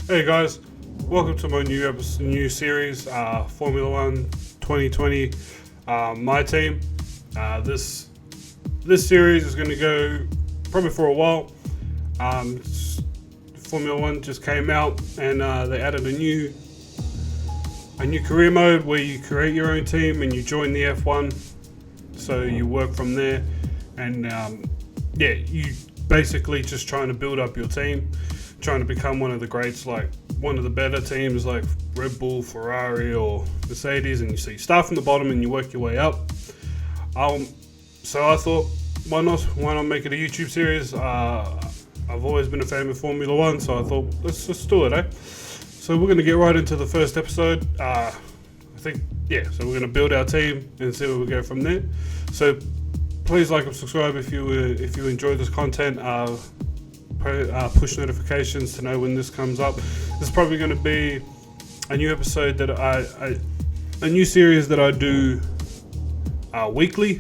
Hey guys, welcome to my new series, Formula One 2020. My team. This series is going to go probably for a while. Formula One just came out, and they added a new career mode where you create your own team and you join the F1. So you work from there, and you basically just trying to build up your team, trying to become one of the greats, like one of the better teams like Red Bull, Ferrari or Mercedes, and you start from the bottom and you work your way up. So I thought, why not make it a YouTube series? I've always been a fan of Formula One, so I thought, let's just do it, eh? So we're going to get right into the first episode. So we're going to build our team and see where we go from there. So please like and subscribe if you enjoy this content. Push notifications to know when this comes up. This is probably going to be a new episode that a new series that I do weekly,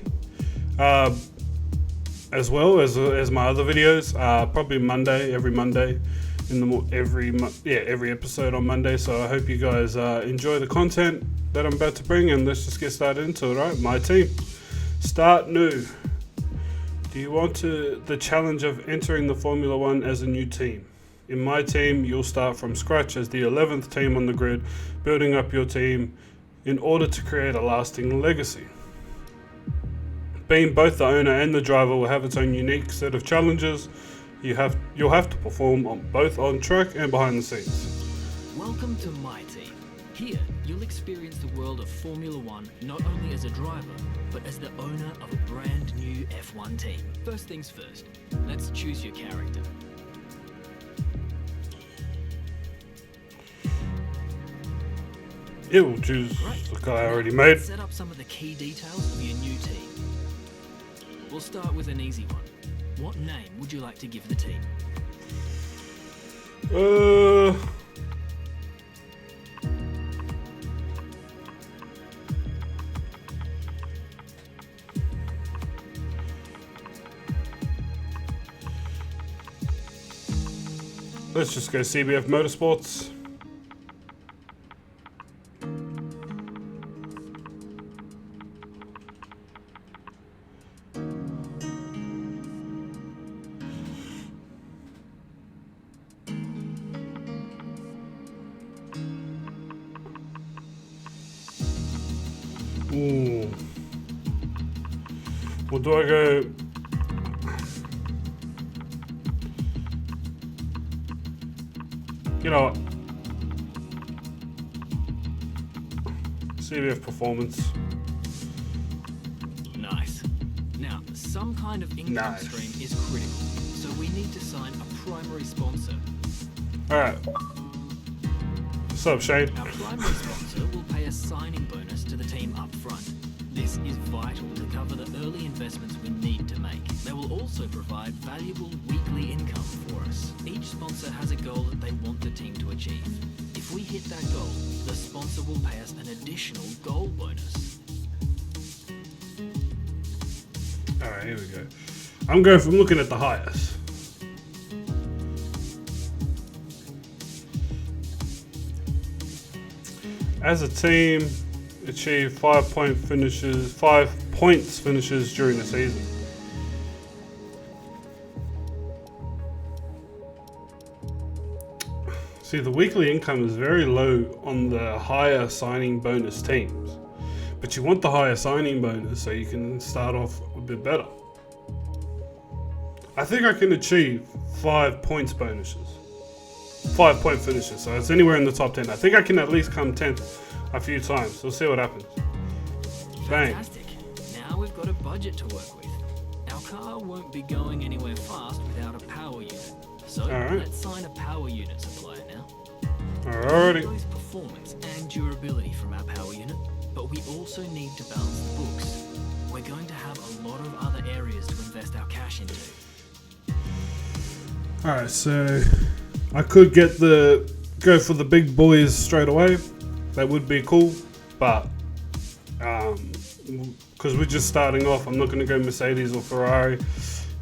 as well as my other videos. Probably every Monday, every episode on Monday. So I hope you guys enjoy the content that I'm about to bring, and let's just get started into it. Right, my team. Start new. Do you want the challenge of entering the Formula One as a new team? In my team, you'll start from scratch as the 11th team on the grid, building up your team in order to create a lasting legacy. Being both the owner and the driver will have its own unique set of challenges you'll have to perform both on track and behind the scenes. Welcome to my team. Here, you'll experience the world of Formula One not only as a driver, but as the owner of a brand new F1 team. First things first, let's choose your character. Yeah, we'll choose the guy I already made. Let's set up some of the key details of your new team. We'll start with an easy one. What name would you like to give the team? Let's just go CBF Motorsports. Ooh. Well, do I go... You know what? CBF Performance. Nice. Now, some kind of income stream is critical, so we need to sign a primary sponsor. Alright. What's up, Shane? Our primary sponsor will pay a signing bonus to the team up front. This is vital to cover the early investments we need to make. They will also provide valuable weekly income for us. Each sponsor has a goal that they want the team to achieve. If we hit that goal, the sponsor will pay us an additional goal bonus. Alright, here we go. I'm looking at the highest. As a team, achieve 5 points finishes during the season. See, the weekly income is very low on the higher signing bonus teams, but you want the higher signing bonus so you can start off a bit better. I think I can achieve 5 points bonuses. 5 point finishes, so it's anywhere in the top 10. I think I can at least come 10th a few times. We'll see what happens. Bang. Fantastic. Now we've got a budget to work with. Our car won't be going anywhere fast without a power unit. So let's sign a power unit supplier now. Alrighty. Both performance and durability from our power unit, but we also need to balance the books. We're going to have a lot of other areas to invest our cash into. Alright, so I could go for the big boys straight away. That would be cool, but because we're just starting off, I'm not going to go Mercedes or Ferrari.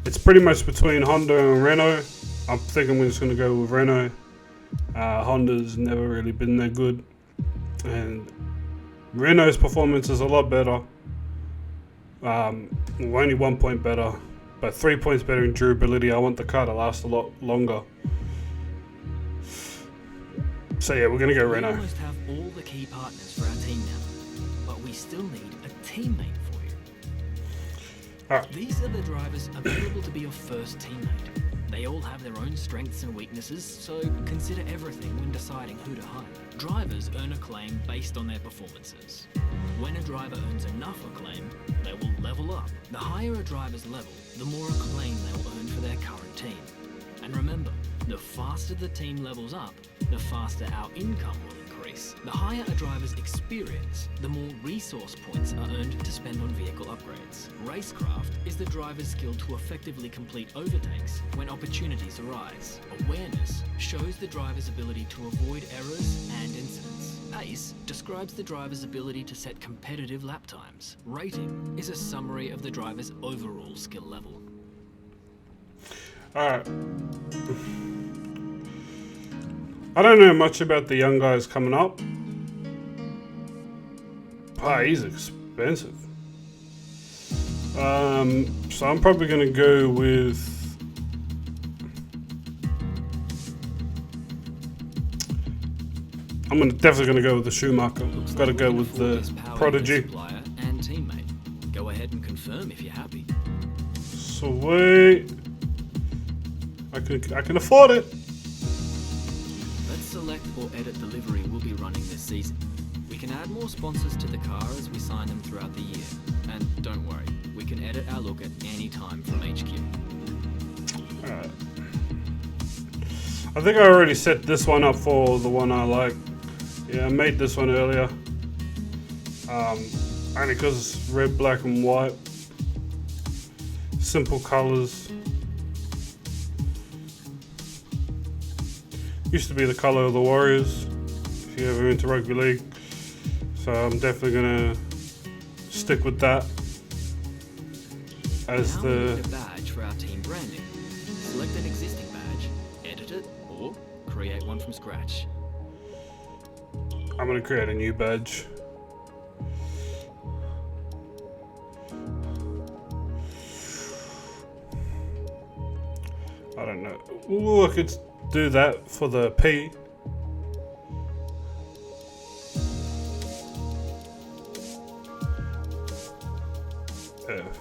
It's pretty much between Honda and Renault. I'm thinking we're just going to go with Renault. Honda's never really been that good, and Renault's performance is a lot better. Only 1 point better, but 3 points better in durability. I want the car to last a lot longer. So yeah, we're gonna go We Renault. almost have all the key partners for our team now, but we still need a teammate for you. Alright. These are the drivers available to be your first teammate. They all have their own strengths and weaknesses, so consider everything when deciding who to hire. Drivers earn acclaim based on their performances. When a driver earns enough acclaim, they will level up. The higher a driver's level, the more acclaim they will earn for their current team. And remember, the faster the team levels up, the faster our income will increase. The higher a driver's experience, the more resource points are earned to spend on vehicle upgrades. Racecraft is the driver's skill to effectively complete overtakes when opportunities arise. Awareness shows the driver's ability to avoid errors and incidents. Pace describes the driver's ability to set competitive lap times. Rating is a summary of the driver's overall skill level. Alright. I don't know much about the young guys coming up. He's expensive. So I'm probably going to go with... definitely going to go with the Schumacher. Got to go with the Prodigy. Supplier and teammate. Go ahead and confirm if you're happy. Sweet. I can afford it. Let's select or edit the livery we'll be running this season. We can add more sponsors to the car as we sign them throughout the year. And don't worry, we can edit our look at any time from HQ. Alright. I think I already set this one up for the one I like. Yeah, I made this one earlier. Only because it's red, black and white. Simple colors. Used to be the color of the Warriors, if you ever into rugby league. So I'm definitely gonna stick with that as now the... we need a badge for our team branding. Select an existing badge, edit it, or create one from scratch. I'm gonna create a new badge. I don't know. Ooh, I could do that for the P. F.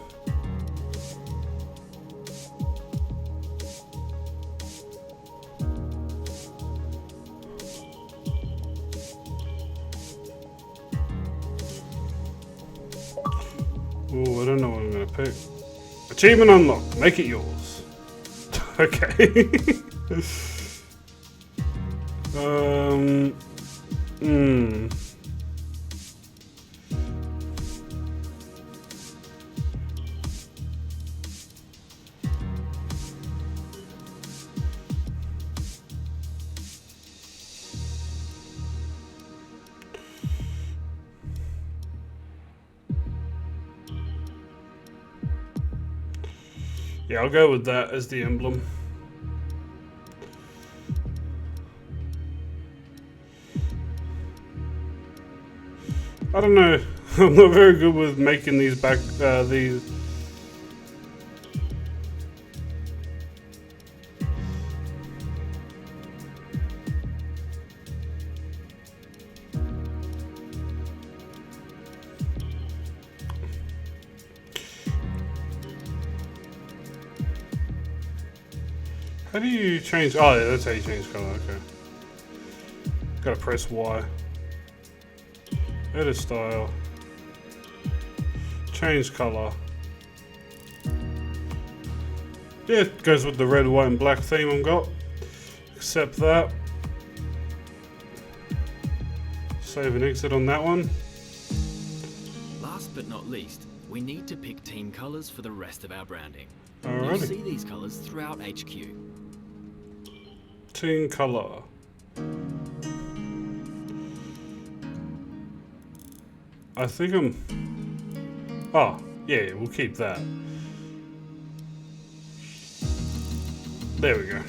Ooh, I don't know what I'm gonna pick. Achievement unlocked. Make it yours. Okay. Yeah, I'll go with that as the emblem. I don't know. I'm not very good with making these these. How do you change? Oh, yeah, that's how you change color. Okay. Gotta press Y. Edit style. Change color. Yeah, it goes with the red, white, and black theme I've got. Accept that. Save and exit on that one. Last but not least, we need to pick team colors for the rest of our branding. You'll Alrighty. see these colors throughout HQ. Team color. I think I'm... Oh, yeah, we'll keep that. There we go.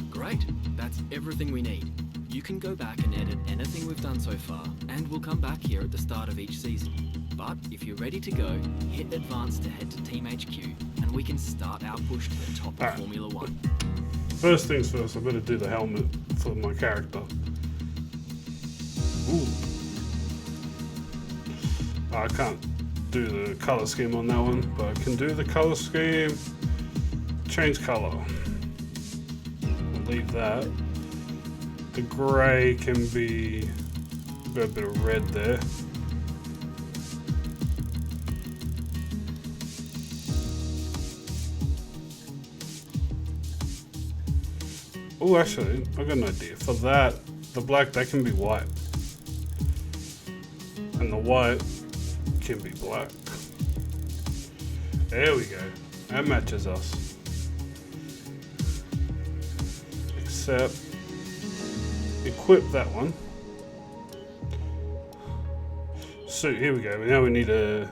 Great, that's everything we need. You can go back and edit anything we've done so far, and we'll come back here at the start of each season. But if you're ready to go, hit advance to head to Team HQ, and we can start our push to the top of Formula 1. First things first, I better do the helmet for my character. Ooh. I can't do the color scheme on that one, but I can do the color scheme. Change color. I'll leave that. The grey can be, got a bit of red there. Oh, actually, I got an idea. For that, the black, that can be white. And the white can be black. There we go. That matches us. Except, equip that one. So here we go. Now we need a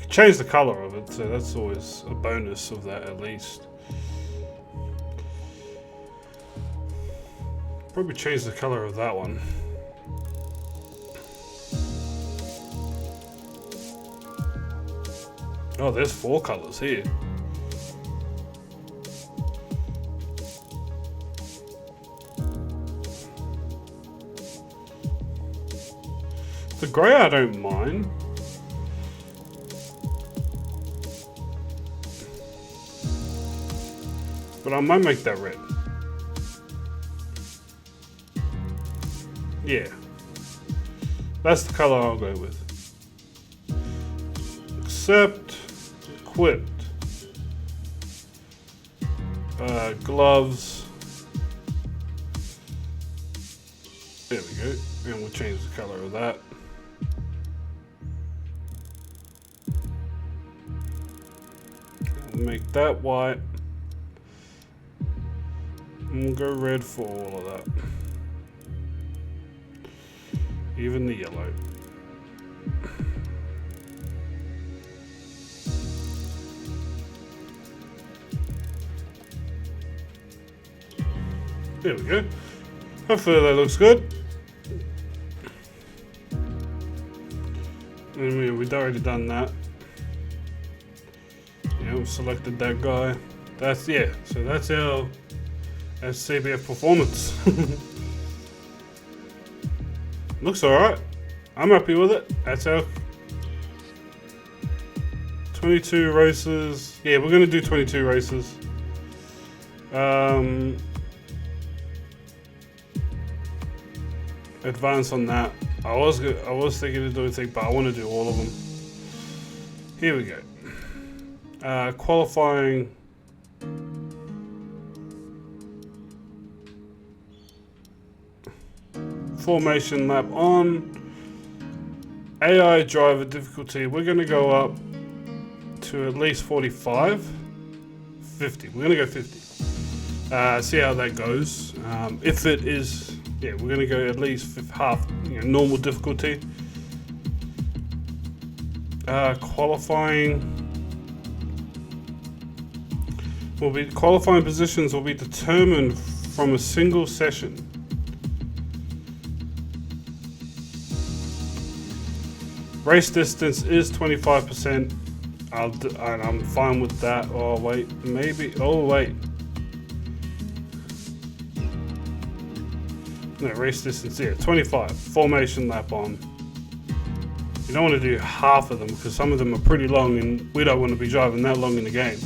change the color of it, so that's always a bonus of that at least. Probably change the color of that one. Oh, there's 4 colors here. The grey I don't mind. But I might make that red. Yeah. That's the color I'll go with. Except equipped. Gloves. There we go. And we'll change the color of that. Make that white. And we'll go red for all of that. Even the yellow. There we go. Hopefully that looks good. And we've already done that. Yeah, we've selected that guy. That's, yeah, so that's our CBF performance. Looks alright. I'm happy with it. That's our 22 races. Yeah, we're going to do 22 races. Advance on that. I was thinking of doing things, but I want to do all of them. Here we go. Qualifying. Formation lap on. AI driver difficulty. We're going to go up to at least 45. 50. We're going to go 50. See how that goes. If it is... Yeah, we're going to go at least half, normal difficulty. Qualifying positions will be determined from a single session. Race distance is 25%. I'm fine with that. Oh wait, maybe. Oh wait. No, race distance, yeah, 25. Formation lap on. You don't want to do half of them because some of them are pretty long and we don't want to be driving that long in the game.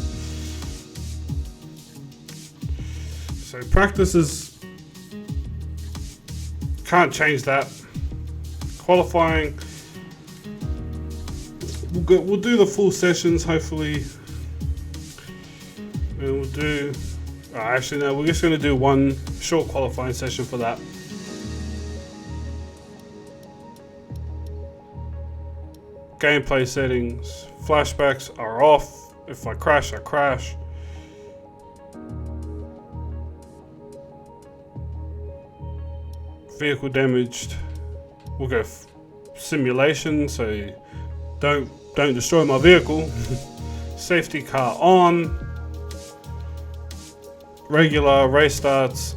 So practices, can't change that. Qualifying, we'll do the full sessions hopefully. And we'll do, actually no, we're just going to do one short qualifying session for that. Gameplay settings, flashbacks are off. If I crash, I crash. Vehicle damaged. We'll go simulation, so don't destroy my vehicle. Safety car on. regular race starts.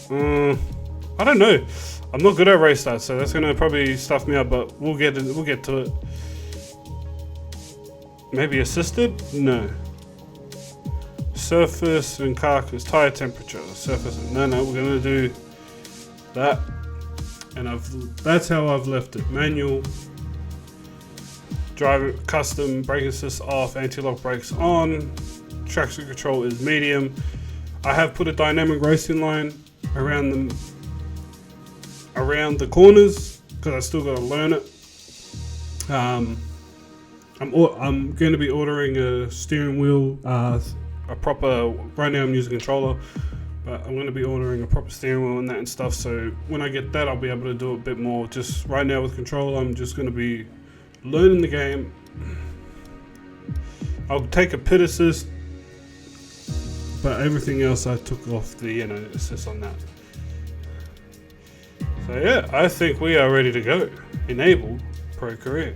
I don't know. I'm not good at race starts, so that's gonna probably stuff me up. But we'll get to it. Maybe assisted? No. Surface and carcass, tire temperature, surface. No, we're gonna do that, and that's how I've left it. Manual, driver, custom, brake assist off, anti-lock brakes on, traction control is medium. I have put a dynamic racing line around the corners because I still got to learn it. I'm going to be ordering a steering wheel, a proper. Right now I'm using a controller, but I'm going to be ordering a proper steering wheel and that and stuff. So when I get that, I'll be able to do it a bit more. Just right now with control, I'm just going to be learning the game. I'll take a pit assist, but everything else I took off the assist on that. So yeah, I think we are ready to go. Enable Pro Career.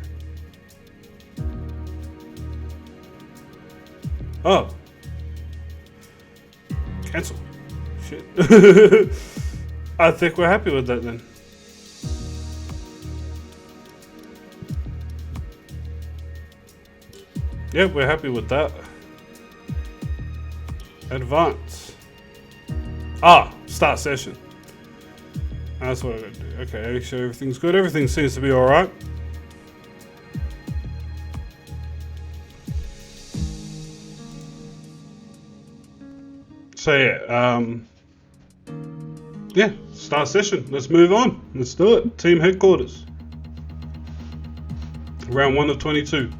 Oh. Cancel. Shit. I think we're happy with that then. Yeah, we're happy with that. Advance. Start session. That's what I'm gonna do. Okay, make sure everything's good. Everything seems to be alright. So yeah, start session. Let's move on. Let's do it. Team headquarters. Round 1 of 22.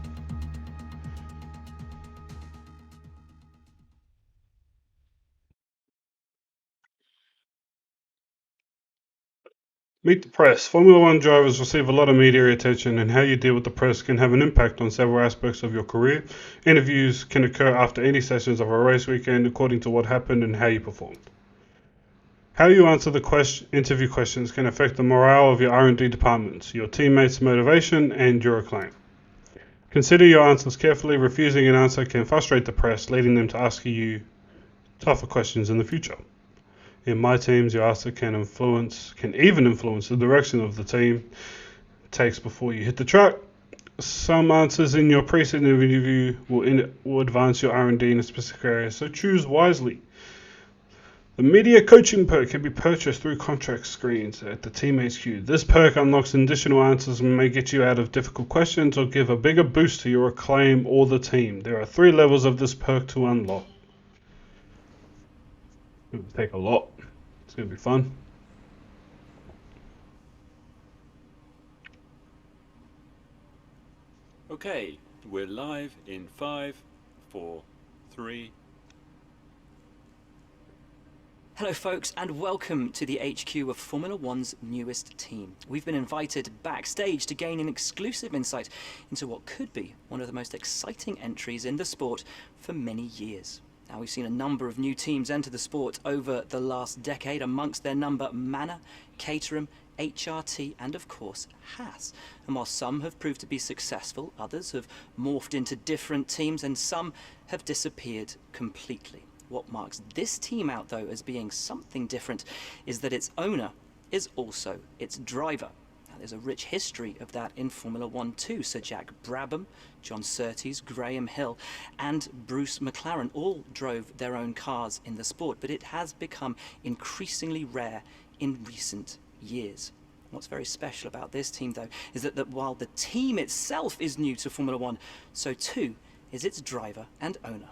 Meet the press. Formula One drivers receive a lot of media attention, and how you deal with the press can have an impact on several aspects of your career. Interviews can occur after any sessions of a race weekend according to what happened and how you performed. How you answer the interview questions can affect the morale of your R&D departments, your teammates' motivation, and your acclaim. Consider your answers carefully. Refusing an answer can frustrate the press, leading them to ask you tougher questions in the future. In my teams, your answer can even influence the direction of the team takes before you hit the track. Some answers in your preset interview will advance your R&D in a specific area, so choose wisely. The media coaching perk can be purchased through contract screens at the Team HQ. This perk unlocks additional answers and may get you out of difficult questions or give a bigger boost to your acclaim or the team. There are 3 levels of this perk to unlock. It will take a lot. It's going to be fun. Okay, we're live in 5, 4, 3. Hello folks, and welcome to the HQ of Formula One's newest team. We've been invited backstage to gain an exclusive insight into what could be one of the most exciting entries in the sport for many years. Now, we've seen a number of new teams enter the sport over the last decade, amongst their number Manor, Caterham, HRT and of course Haas. And while some have proved to be successful, others have morphed into different teams and some have disappeared completely. What marks this team out though as being something different is that its owner is also its driver. There's a rich history of that in Formula One too. Sir Jack Brabham, John Surtees, Graham Hill and Bruce McLaren all drove their own cars in the sport, but it has become increasingly rare in recent years. What's very special about this team though is that while the team itself is new to Formula One, so too is its driver and owner.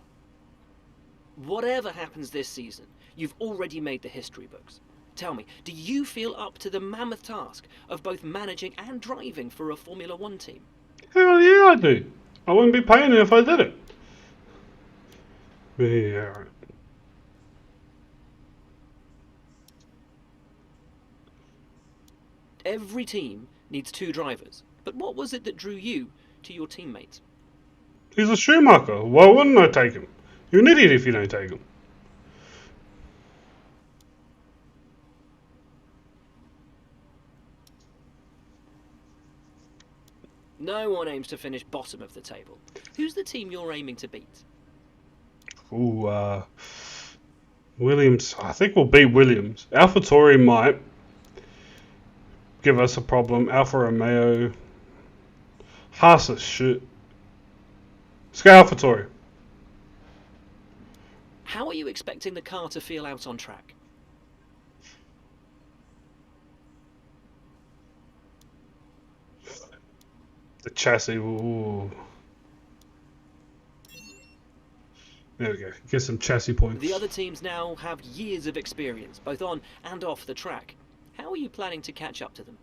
Whatever happens this season, you've already made the history books. Tell me, do you feel up to the mammoth task of both managing and driving for a Formula One team? Hell yeah, I do. I wouldn't be paying it if I did it. Yeah, right. Every team needs 2 drivers, but what was it that drew you to your teammates? He's a Schumacher. Why wouldn't I take him? You're an idiot if you don't take him. No one aims to finish bottom of the table. Who's the team you're aiming to beat? Ooh, Williams, I think we'll beat Williams. AlphaTauri might give us a problem. Alfa Romeo. Haas is shit. Let's go AlphaTauri. How are you expecting the car to feel out on track? The chassis, ooh. There we go. Get some chassis points. The other teams now have years of experience, both on and off the track. How are you planning to catch up to them?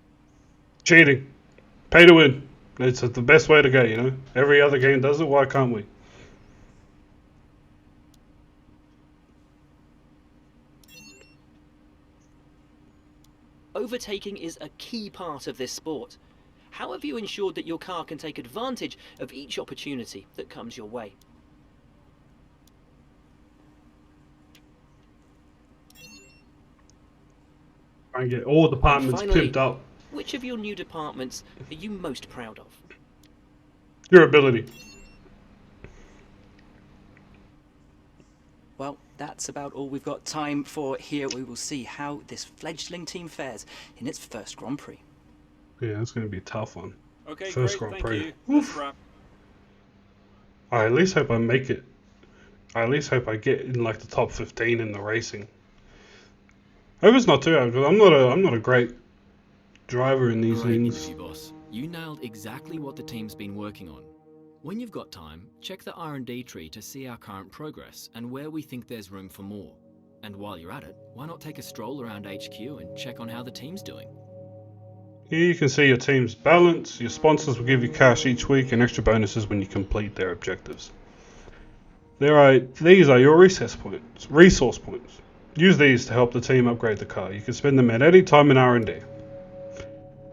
Cheating. Pay to win. It's the best way to go, you know. Every other game does it, why can't we? Overtaking is a key part of this sport. How have you ensured that your car can take advantage of each opportunity that comes your way? Try and get all departments Finally, pimped up. which of your new departments are you most proud of? Durability. Well, that's about all we've got time for here. We will see how this fledgling team fares in its first Grand Prix. Yeah, it's going to be a tough one. Okay, First great, Grand thank Prix. you. That's a wrap. I at least hope I make it. I at least hope I get in like the top 15 in the racing. I hope it's not too hard because I'm not a great driver in these Great things. interview, boss. You nailed exactly what the team's been working on. When you've got time, check the R&D tree to see our current progress and where we think there's room for more. And while you're at it, why not take a stroll around HQ and check on how the team's doing? Here you can see your team's balance. Your sponsors will give you cash each week and extra bonuses when you complete their objectives. These are your resource points. Use these to help the team upgrade the car. You can spend them at any time in R&D.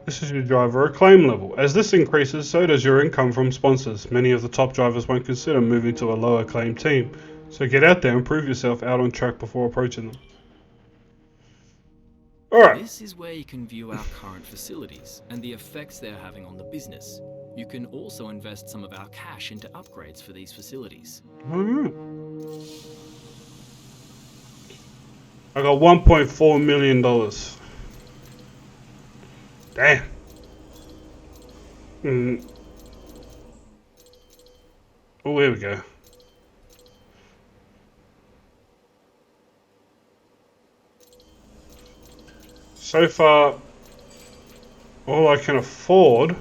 This is your driver acclaim level. As this increases, so does your income from sponsors. Many of the top drivers won't consider moving to a lower acclaim team. So get out there and prove yourself out on track before approaching them. Alright. This is where you can view our current facilities and the effects they're having on the business. You can also invest some of our cash into upgrades for these facilities. Alright. I got $1.4 million. Damn. Oh, here we go. So far, all I can afford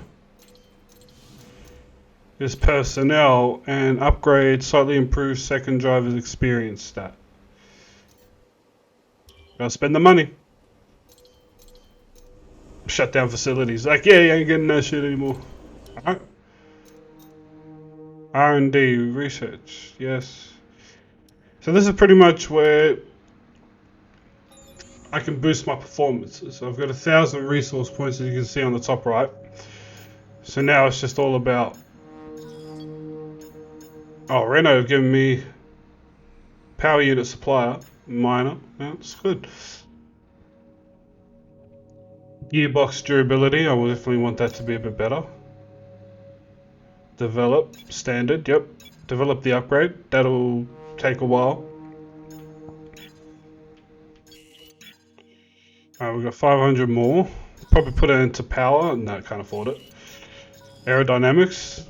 is personnel and upgrade slightly improved second driver's experience stat. Gotta spend the money. Shut down facilities. Like, yeah, you ain't getting that shit anymore. Alright. R&D, research, yes. So this is pretty much where I can boost my performances. So I've got 1,000 resource points, as you can see on the top right. So now it's just all about... Oh, Renault have given me power unit supplier, minor. That's good. Gearbox durability, I will definitely want that to be a bit better. Develop, standard, yep. Develop the upgrade, that'll take a while. Alright, we've got 500 more. Probably put it into power, no, can't afford it. Aerodynamics.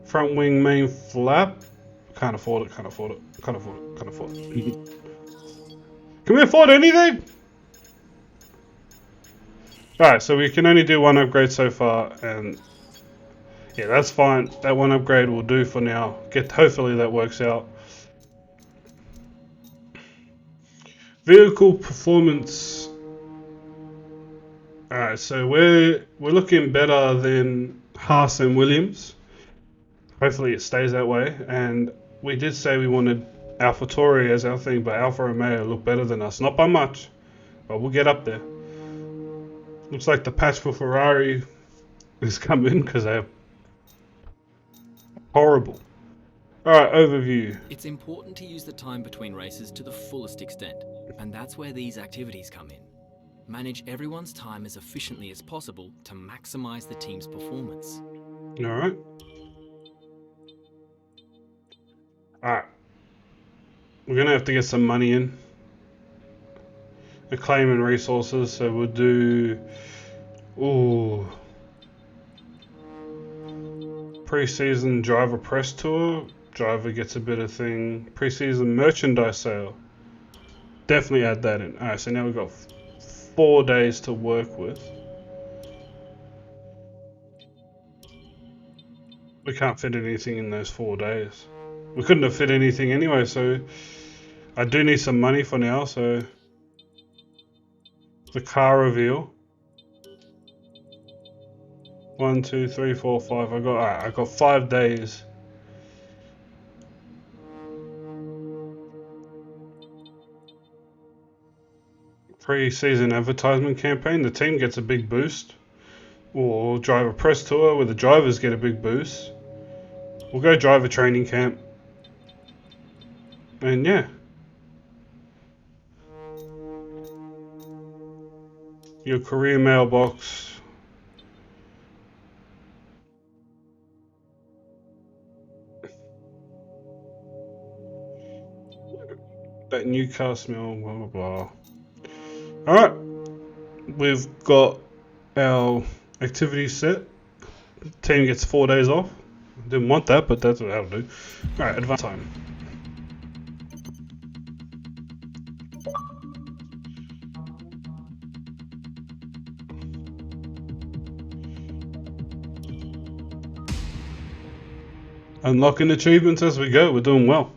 Front wing main flap. Can't afford it, can't afford it, can't afford it, can't afford it. Can we afford anything? Alright, so we can only do one upgrade so far, and yeah, that's fine. That one upgrade will do for now. Hopefully that works out. Vehicle performance. Alright, so we're looking better than Haas and Williams. Hopefully it stays that way. And we did say we wanted AlphaTauri as our thing, but Alfa Romeo look better than us. Not by much, but we'll get up there. Looks like the patch for Ferrari is coming because they're horrible. Alright, overview. It's important to use the time between races to the fullest extent, and that's where these activities come in. Manage everyone's time as efficiently as possible to maximize the team's performance. Alright. Alright. We're gonna have to get some money in. Acclaim and resources, so we'll do... Ooh. Pre-season driver press tour. Driver gets a bit of thing. Pre-season merchandise sale. Definitely add that in. Alright, so now we've got 4 days to work with. We can't fit anything in those 4 days. We couldn't have fit anything anyway, so I do need some money for now, so the car reveal. 1, 2, 3, 4, 5. I got 5 days. Pre-season advertisement campaign. The team gets a big boost. Or driver press tour where the drivers get a big boost. We'll go driver training camp. And yeah. Your career mailbox. That new car smell, blah blah blah. Alright. We've got our activity set. Team gets 4 days off. Didn't want that, but that's what that'll do. Alright, advance time. Unlocking achievements as we go. We're doing well.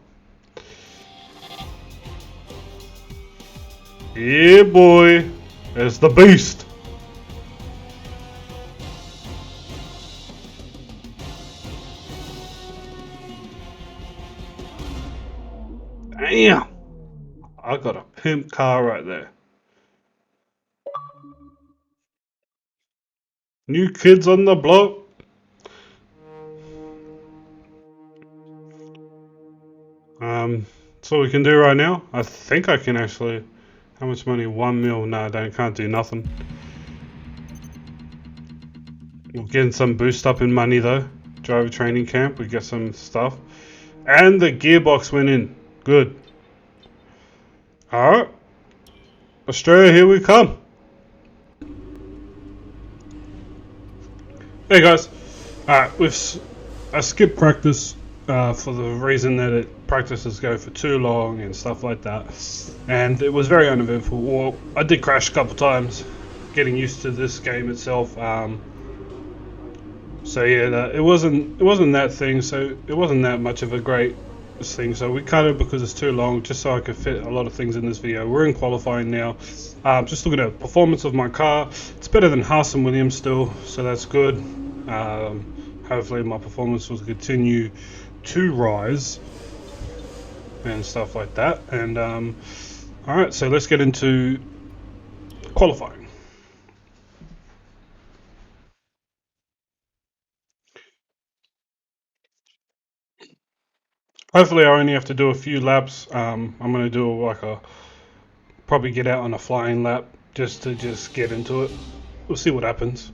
Yeah, boy. There's the beast. Damn. I got a pimp car right there. New kids on the block. So we can do right now. I think I can actually. How much money? 1 mil. No, I can't do nothing. We're getting some boost up in money though. Driver training camp. We get some stuff, and the gearbox went in. Good. All right, Australia, here we come. Hey guys. All right, I skipped practice for the reason that practices go for too long and stuff like that, and it was very uneventful. Well, I did crash a couple times getting used to this game itself. So yeah, it wasn't that thing. So it wasn't that much of a great thing. So we cut it because it's too long, just so I could fit a lot of things in this video. We're in qualifying now. Just looking at performance of my car. It's better than Haas and Williams still, so that's good. Hopefully my performance will continue to rise and stuff like that. And alright, so let's get into qualifying. Hopefully I only have to do a few laps. I'm going to do probably get out on a flying lap just to get into it. We'll see what happens.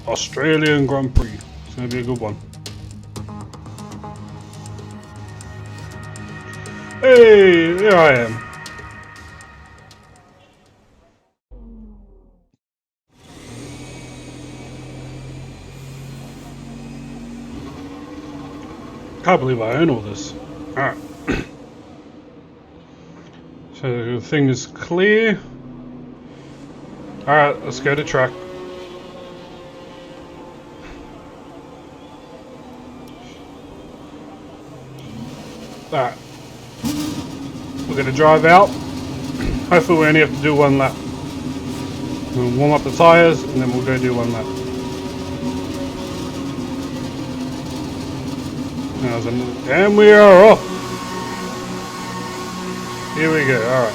Australian Grand Prix. It's going to be a good one. Hey, there I am. Can't believe I own all this. Alright. So the thing is clear. Alright, let's go to track. Alright. We're going to drive out. Hopefully we only have to do one lap. We'll warm up the tyres and then we'll go do one lap. And we are off. Here we go. Alright.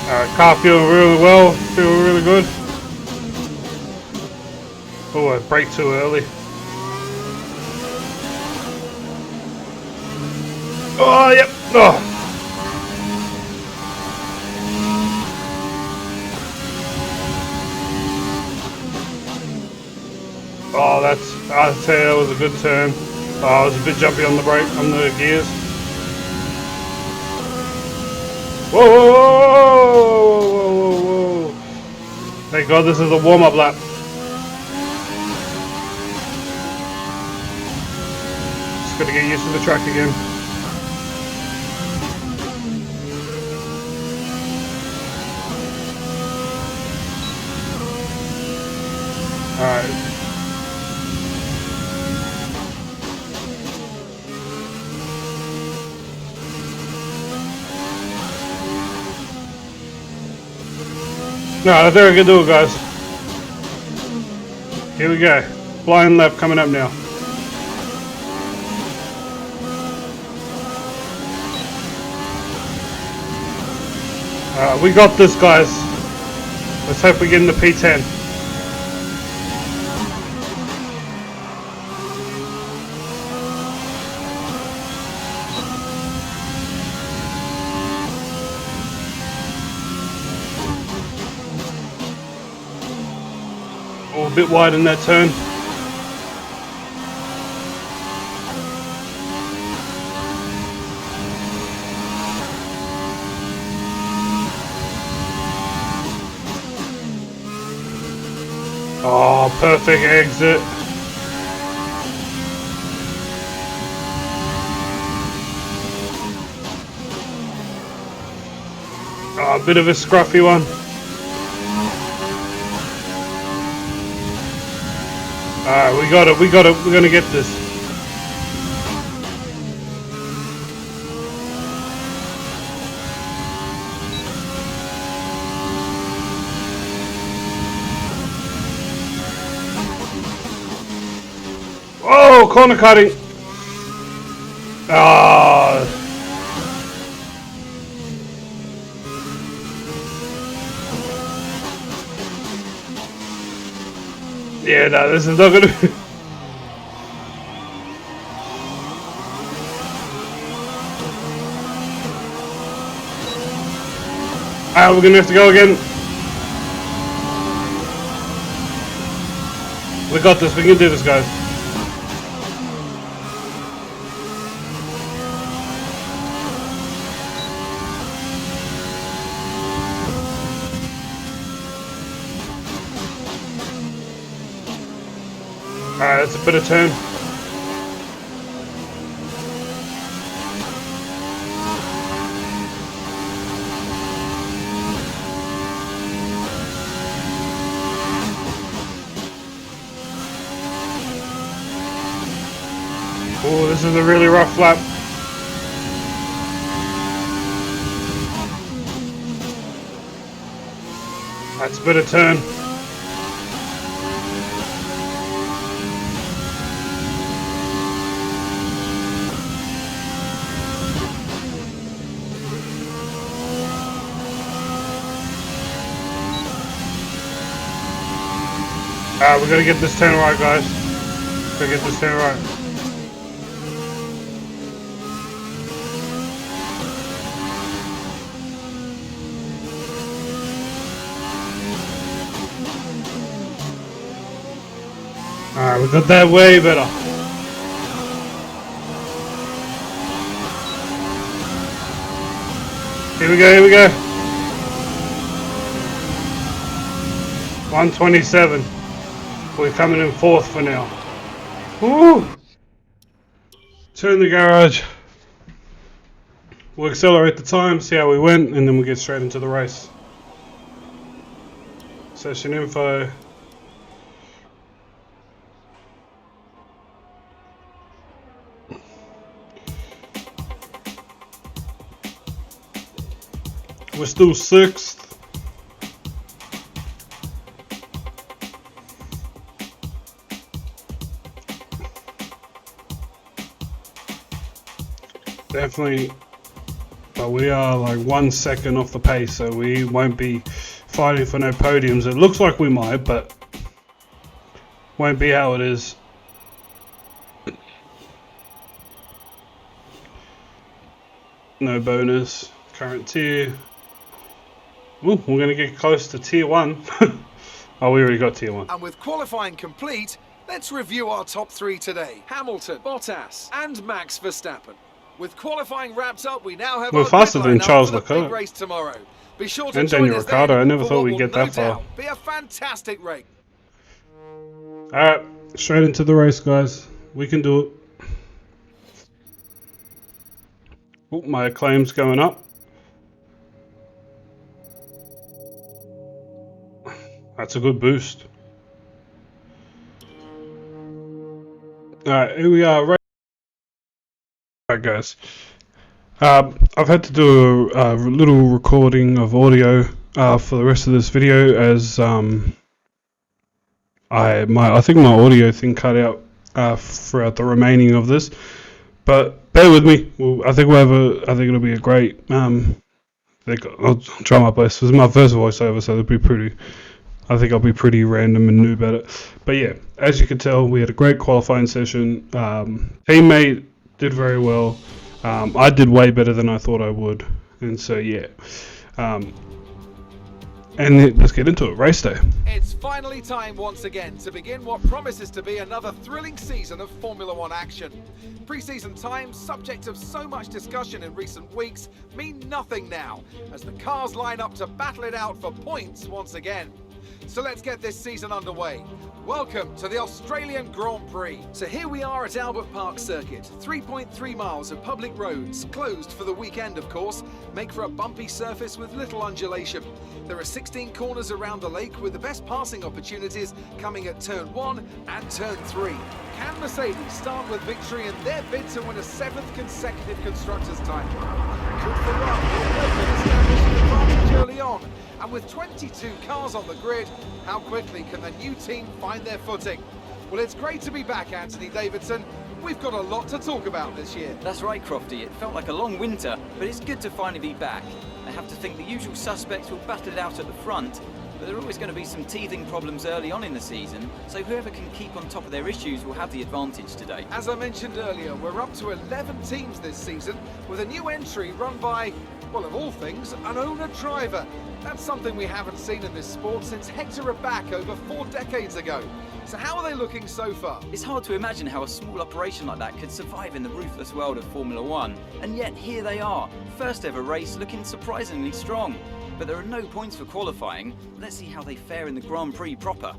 Alright, car feeling really well, feeling really good. Oh, I brake too early. Oh, yep. Oh. Oh, I'd say that was a good turn. Oh, I was a bit jumpy on the brake, on the gears. Whoa, whoa, whoa, whoa, whoa, whoa. Thank God this is a warm-up lap. Just gotta get used to the track again. Alright. No, I think I can do it, guys. Here we go. Blind lap coming up now. We got this, guys. Let's hope we get in the P10. Oh, a bit wide in that turn. Oh, perfect exit. Oh, a bit of a scruffy one. Alright, we got it, we're gonna get this. Oh, corner cutting. Ah. Yeah, no, this is not gonna be. Alright, we're gonna have to go again. We got this, we can do this, guys. Alright, that's a bit of turn. Oh, this is a really rough lap. That's a bit of turn. Alright, we're gonna get this turn right, guys. Gotta get this turn right. Alright, we got that way better. Here we go, here we go. 127. We're coming in fourth for now. Woo! Turn the garage. We'll accelerate the time, see how we went, and then we'll get straight into the race. Session info. We're still sixth. Definitely, but we are like 1 second off the pace, so we won't be fighting for no podiums. It looks like we might, but Won't be how it is. No bonus. Current tier. Ooh, we're going to get close to tier 1. Oh, we already got tier 1. And with qualifying complete, let's review our top 3 today. Hamilton, Bottas and Max Verstappen. With qualifying wrapped up, we now have We're our faster grid than lineup Charles for the big Leclerc. race tomorrow. Be sure to And join Daniel us Ricciardo. then I never for thought what we'd will get no that far. doubt be a fantastic race. Alright, straight into the race, guys. We can do it. Oh, my acclaim's going up. That's a good boost. Alright, here we are. Alright, guys. I've had to do a little recording of audio for the rest of this video, as I think my audio thing cut out throughout the remaining of this. But bear with me. I think it'll be a great. I'll try my best. This is my first voiceover, so it'll be pretty. I think I'll be pretty random and noob at it. But yeah, as you can tell, we had a great qualifying session. Teammate did very well. I did way better than I thought I would. And so yeah. And let's get into it. Race day. It's finally time once again to begin what promises to be another thrilling season of Formula One action. Pre-season times, subject of so much discussion in recent weeks, mean nothing now, as the cars line up to battle it out for points once again. So let's get this season underway. Welcome to the Australian Grand Prix. So here we are at Albert Park Circuit. 3.3 miles of public roads, closed for the weekend of course, make for a bumpy surface with little undulation. There are 16 corners around the lake, with the best passing opportunities coming at turn 1 and turn 3. Can Mercedes start with victory in their bid to win a 7th consecutive Constructors' title? Could Ferrari establish an advantage early on? And with 22 cars on the grid, how quickly can the new team find their footing? Well, it's great to be back, Anthony Davidson. We've got a lot to talk about this year. That's right, Crofty. It felt like a long winter, but it's good to finally be back. I have to think the usual suspects will battle it out at the front, but there are always going to be some teething problems early on in the season, so whoever can keep on top of their issues will have the advantage today. As I mentioned earlier, we're up to 11 teams this season, with a new entry run by, well, of all things, an owner-driver. That's something we haven't seen in this sport since Hector Raback over 4 decades ago. So how are they looking so far? It's hard to imagine how a small operation like that could survive in the ruthless world of Formula One, and yet here they are, first ever race looking surprisingly strong. But there are no points for qualifying. Let's see how they fare in the Grand Prix proper.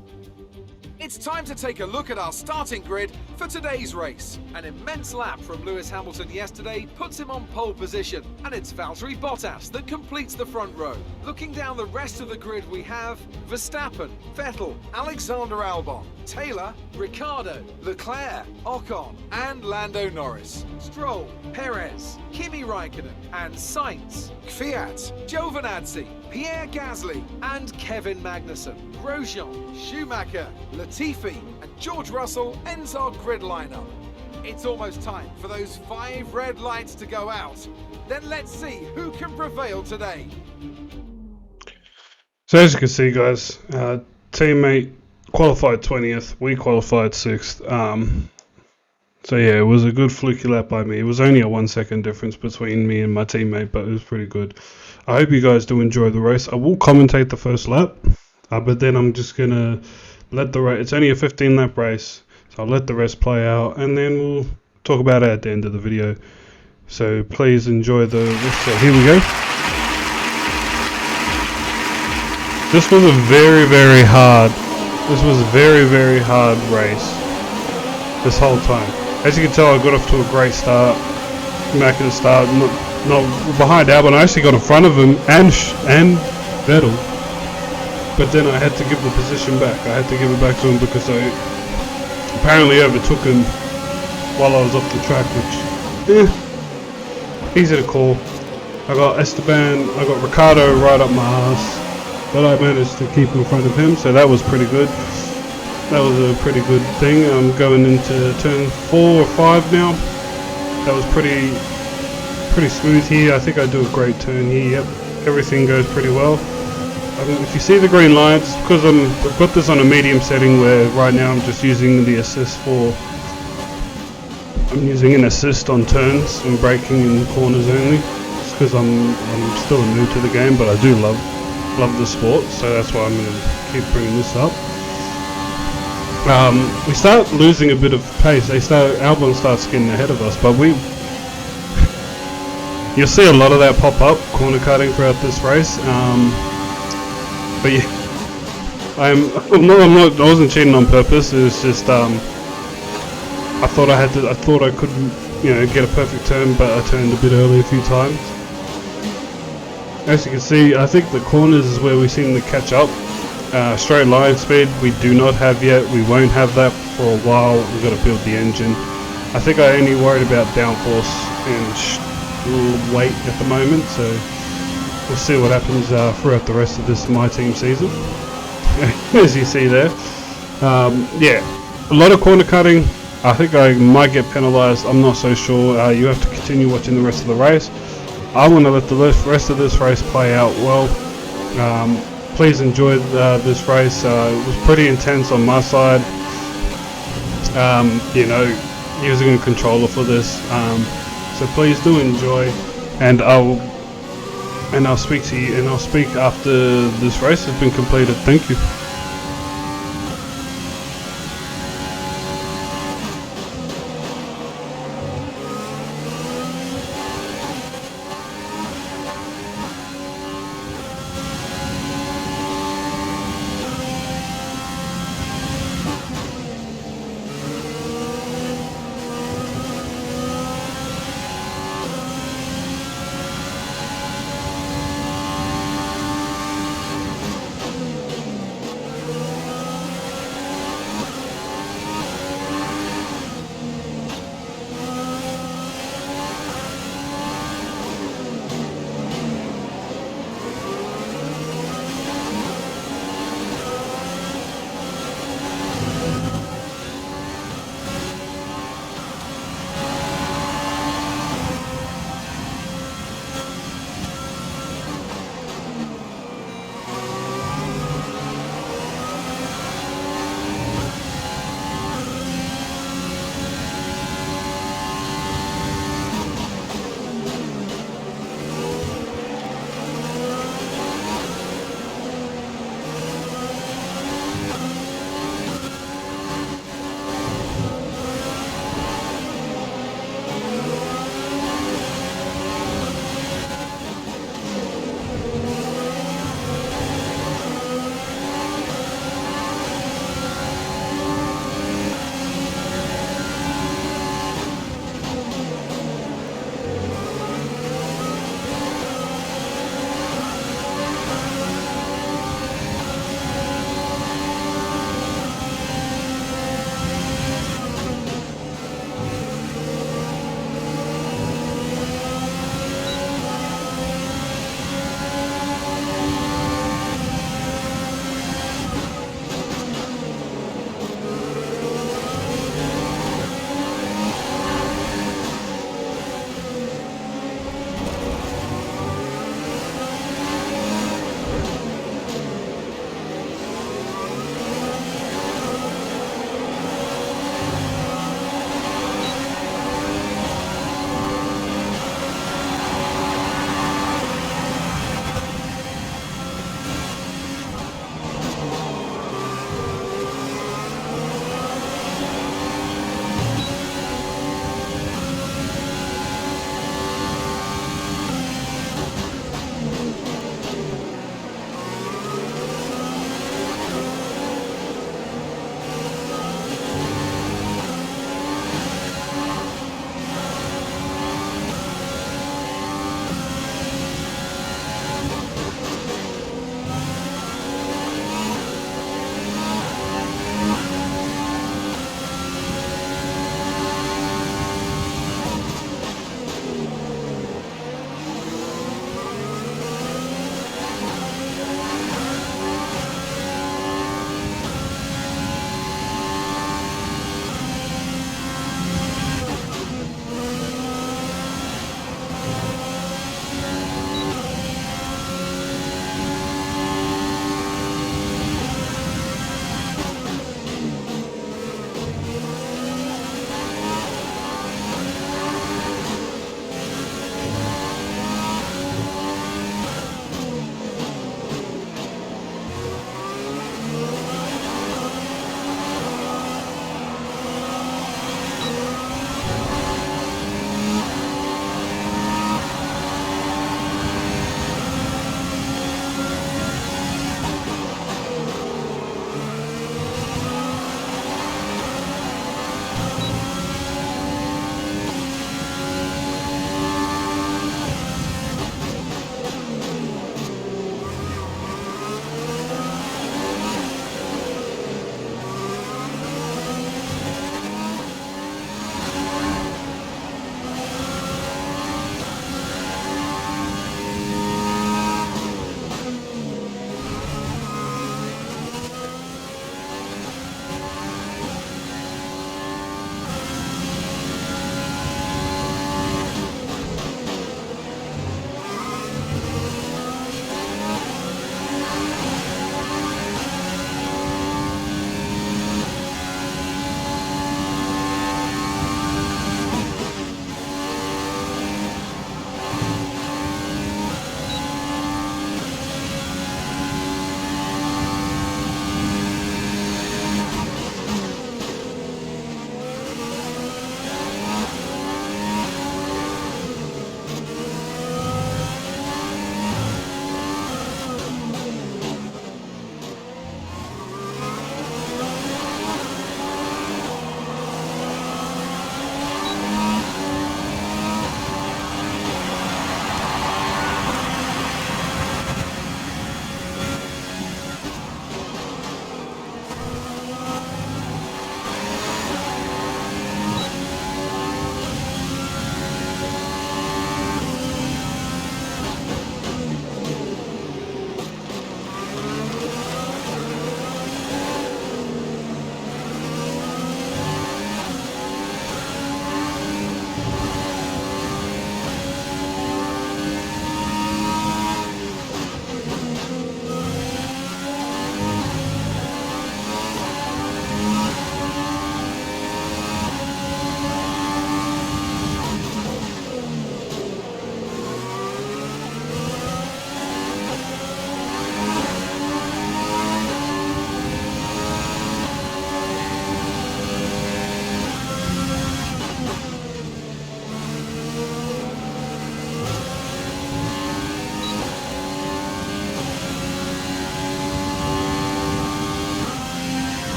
It's time to take a look at our starting grid for today's race. An immense lap from Lewis Hamilton yesterday puts him on pole position, and it's Valtteri Bottas that completes the front row. Looking down the rest of the grid, we have Verstappen, Vettel, Alexander Albon, Taylor, Ricciardo, Leclerc, Ocon, and Lando Norris. Stroll, Perez, Kimi Raikkonen, and Sainz, Kvyat, Giovinazzi, Pierre Gasly, and Kevin Magnussen. Grosjean, Schumacher, Latifi, and George Russell ends our grid lineup. It's almost time for those 5 red lights to go out. Then let's see who can prevail today. So as you can see, guys, teammate qualified 20th, we qualified 6th. So yeah, it was a good fluky lap by me. It was only a 1 second difference between me and my teammate, but it was pretty good. I hope you guys do enjoy the race. I will commentate the first lap, but then I'm just gonna let the race. It's only a 15 lap race, so I'll let the rest play out, and then we'll talk about it at the end of the video. So please enjoy the rest. So here we go. This was a very, very hard. This was a very, very hard race. This whole time, as you can tell, I got off to a great start. Immaculate start. Not behind Albon. I actually got in front of him and Vettel. But then I had to give the position back. I had to give it back to him because I apparently overtook him while I was off the track, which, easy to call. I got Esteban, I got Ricciardo right up my ass, but I managed to keep in front of him, so that was pretty good. That was a pretty good thing. I'm going into turn 4 or 5 now. That was pretty smooth here. I think I do a great turn here. Yep, everything goes pretty well. if you see the green light, it's because I've got this on a medium setting where right now I'm just using the assist for. I'm using an assist on turns and braking in corners only. It's because I'm still new to the game, but I do love the sport, so that's why I'm going to keep bringing this up. We start losing a bit of pace. Albon starts getting ahead of us, but you'll see a lot of that pop up corner cutting throughout this race. But yeah, I wasn't cheating on purpose. It was just I thought I could, get a perfect turn, but I turned a bit early a few times. As you can see, I think the corners is where we seem to catch up. Straight line speed we do not have yet. We won't have that for a while. We've got to build the engine. I think I only worried about downforce and weight at the moment, so we'll see what happens throughout the rest of this My Team season. As you see there, yeah, a lot of corner cutting. I think I might get penalised. I'm not so sure. You have to continue watching the rest of the race. I want to let the rest of this race play out well. Please enjoy this race. It was pretty intense on my side. Using a controller for this. So please do enjoy, and I'll speak to you, and I'll speak after this race has been completed. Thank you.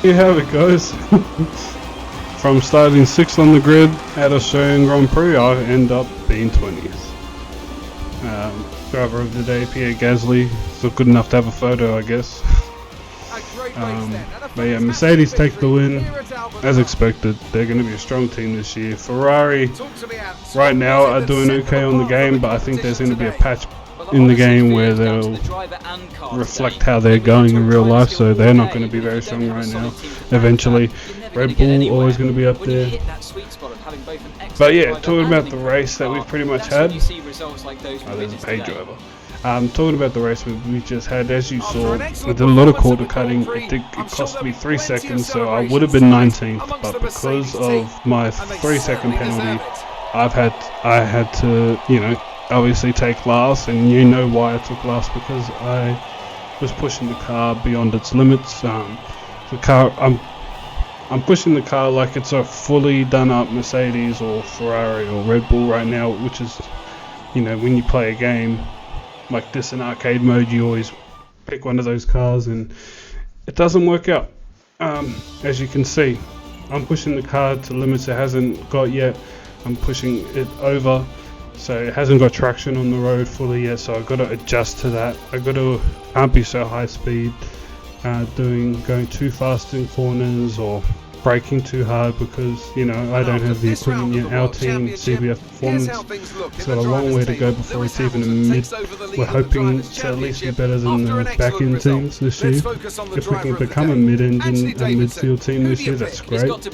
see how it goes. From starting 6th on the grid at Australian Grand Prix, I end up being 20th. Driver of the day, Pierre Gasly, still good enough to have a photo, I guess. But yeah, Mercedes take the win, as expected. They're going to be a strong team this year. Ferrari, right now, are doing okay on the game, but I think there's going to be a patch in the game where they'll reflect how they're going in real life, so they're not going to be very strong right now. Eventually, Red Bull always going to be up there. But yeah, talking about the race that we've pretty much had. Oh, there's a pay driver. Talking about the race we just had, as you saw, with a lot of quarter cutting, it cost me 3 seconds, so I would have been 19th, but because of my 3-second penalty, I had to, you know, obviously take last, and you know why I took last, because I was pushing the car beyond its limits. The car, I'm pushing the car like it's a fully done up Mercedes or Ferrari or Red Bull right now, which is, you know, when you play a game like this in arcade mode, you always pick one of those cars and it doesn't work out. As you can see, I'm pushing the car to limits it hasn't got yet. I'm pushing it over, so it hasn't got traction on the road fully yet, so I've got to adjust to that. Can't be so high speed, going too fast in corners or braking too hard, because, you know, I don't have the equipment yet. Our team, CBF Performance, has got a long way to go before it's even a mid. We're hoping to at least be better than the back-end teams this year. If we can become a mid-engine and midfield team this year, that's great. But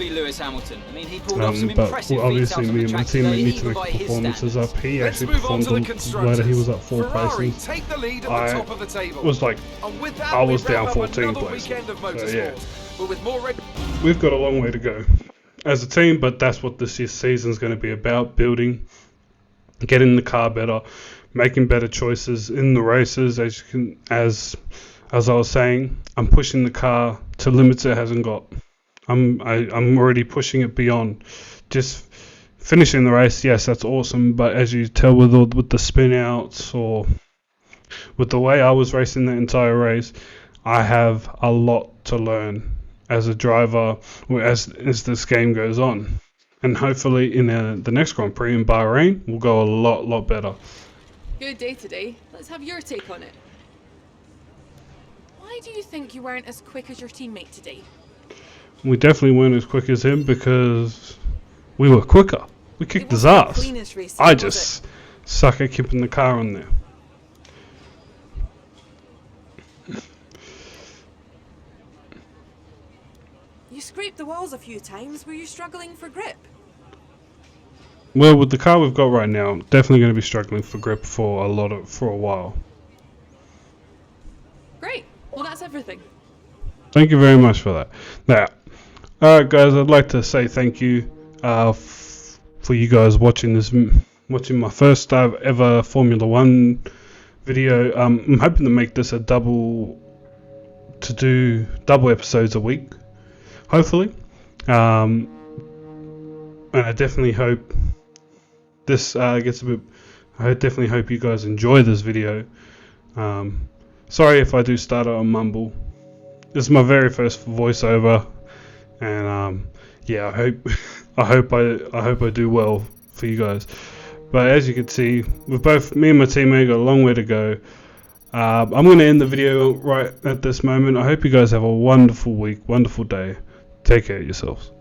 obviously me and my teammate need to make the performances up. He actually performed later, he was up 4 places. I was down 14 places, so yeah. We've got a long way to go as a team, but that's what this year's season is going to be about: building, getting the car better, making better choices in the races. As I was saying, I'm pushing the car to limits it hasn't got. I'm already pushing it beyond. Just finishing the race, yes, that's awesome, but as you tell with the spin outs, or with the way I was racing the entire race, I have a lot to learn as a driver as this game goes on, and hopefully in the next Grand Prix in Bahrain will go a lot better. Good day today. Let's have your take on it. Why do you think you weren't as quick as your teammate today? We definitely weren't as quick as him because we were quicker. We kicked his ass. I just suck at keeping the car on there. You scraped the walls a few times. Were you struggling for grip? Well, with the car we've got right now, definitely going to be struggling for grip for a while. Great. Well, that's everything. Thank you very much for that. Now, alright guys, I'd like to say thank you for you guys watching my first ever Formula 1 video. I'm hoping to make this double episodes a week, hopefully. And I definitely hope this gets a bit. I definitely hope you guys enjoy this video. Sorry if I do start out and mumble. This is my very first voiceover, and yeah, I hope I do well for you guys. But as you can see, me and my teammate got a long way to go. I'm going to end the video right at this moment. I hope you guys have a wonderful week, wonderful day. Take care of yourselves.